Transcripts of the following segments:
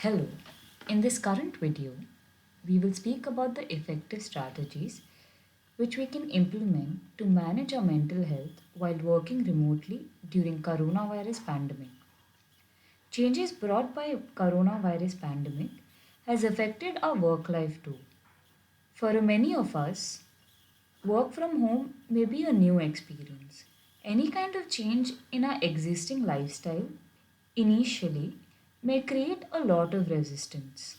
Hello, in this current video, we will speak about the effective strategies which we can implement to manage our mental health while working remotely during coronavirus pandemic. Changes brought by coronavirus pandemic has affected our work life too. For many of us, work from home may be a new experience. Any kind of change in our existing lifestyle initially may create a lot of resistance.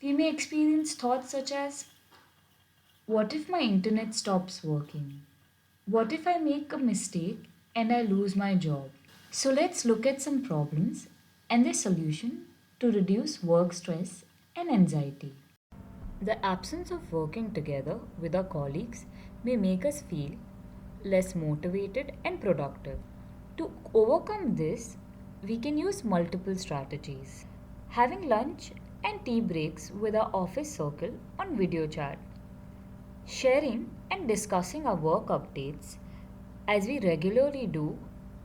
We may experience thoughts such as, what if my internet stops working? What if I make a mistake and I lose my job? So let's look at some problems and their solution to reduce work stress and anxiety. The absence of working together with our colleagues may make us feel less motivated and productive. To overcome this, we can use multiple strategies. Having lunch and tea breaks with our office circle on video chat. Sharing and discussing our work updates as we regularly do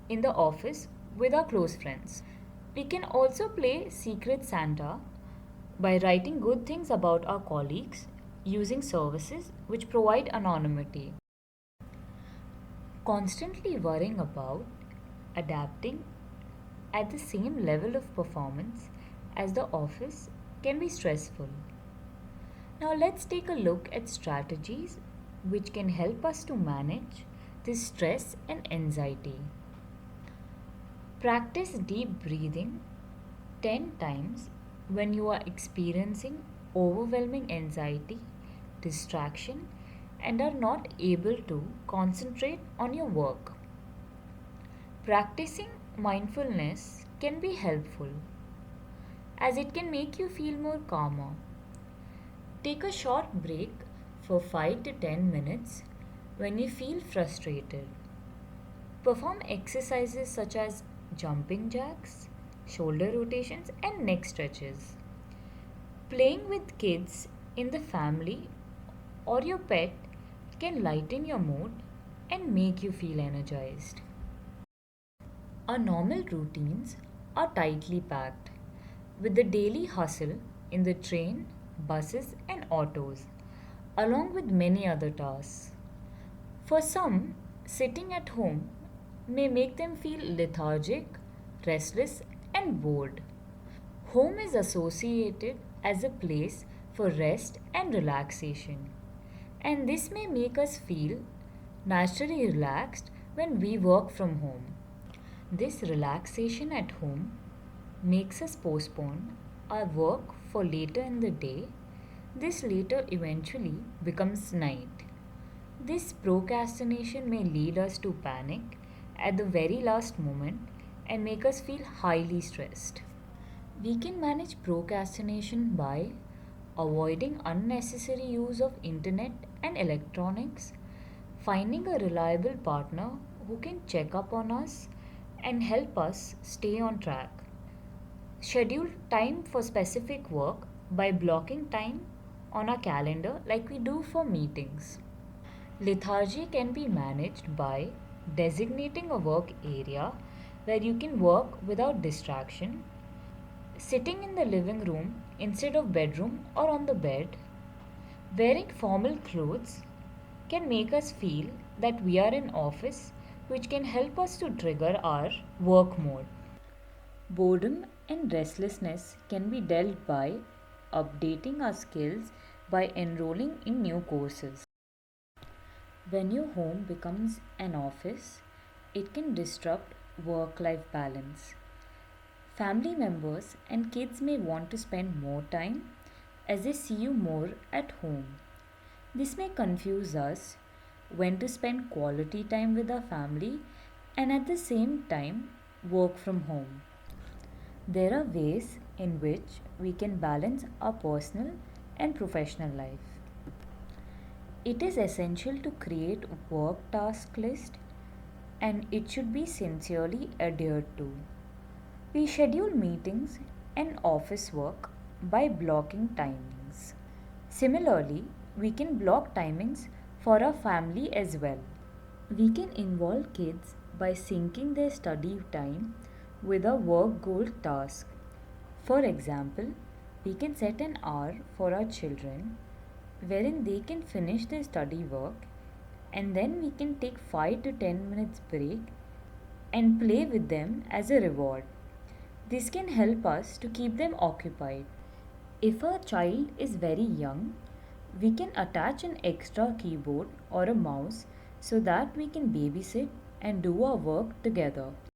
in the office with our close friends. We can also play Secret Santa by writing good things about our colleagues using services which provide anonymity. Constantly worrying about adapting at the same level of performance as the office can be stressful. Now, let's take a look at strategies which can help us to manage this stress and anxiety. Practice deep breathing 10 times when you are experiencing overwhelming anxiety, distraction, and are not able to concentrate on your work. Practicing mindfulness can be helpful as it can make you feel more calmer. Take a short break for 5 to 10 minutes when you feel frustrated. Perform exercises such as jumping jacks, shoulder rotations, and neck stretches. Playing with kids in the family or your pet can lighten your mood and make you feel energized. Our normal routines are tightly packed with the daily hustle in the train, buses, and autos, along with many other tasks. For some, sitting at home may make them feel lethargic, restless, and bored. Home is associated as a place for rest and relaxation, and this may make us feel naturally relaxed when we work from home. This relaxation at home makes us postpone our work for later in the day. This later eventually becomes night. This procrastination may lead us to panic at the very last moment and make us feel highly stressed. We can manage procrastination by avoiding unnecessary use of internet and electronics, finding a reliable partner who can check up on us and help us stay on track. Schedule time for specific work by blocking time on our calendar like we do for meetings. Lethargy can be managed by designating a work area where you can work without distraction, sitting in the living room instead of bedroom or on the bed. Wearing formal clothes can make us feel that we are in office, which can help us to trigger our work mode. Boredom and restlessness can be dealt by updating our skills by enrolling in new courses. When your home becomes an office, it can disrupt work life balance. Family members and kids may want to spend more time as they see you more at home. This may confuse us when to spend quality time with our family and at the same time work from home. There are ways in which we can balance our personal and professional life. It is essential to create a work task list and it should be sincerely adhered to. We schedule meetings and office work by blocking timings. Similarly, we can block timings for our family as well. We can involve kids by syncing their study time with a work goal task. For example, we can set an hour for our children wherein they can finish their study work, and then we can take 5 to 10 minutes break and play with them as a reward. This can help us to keep them occupied. If a child is very young, we can attach an extra keyboard or a mouse so that we can babysit and do our work together.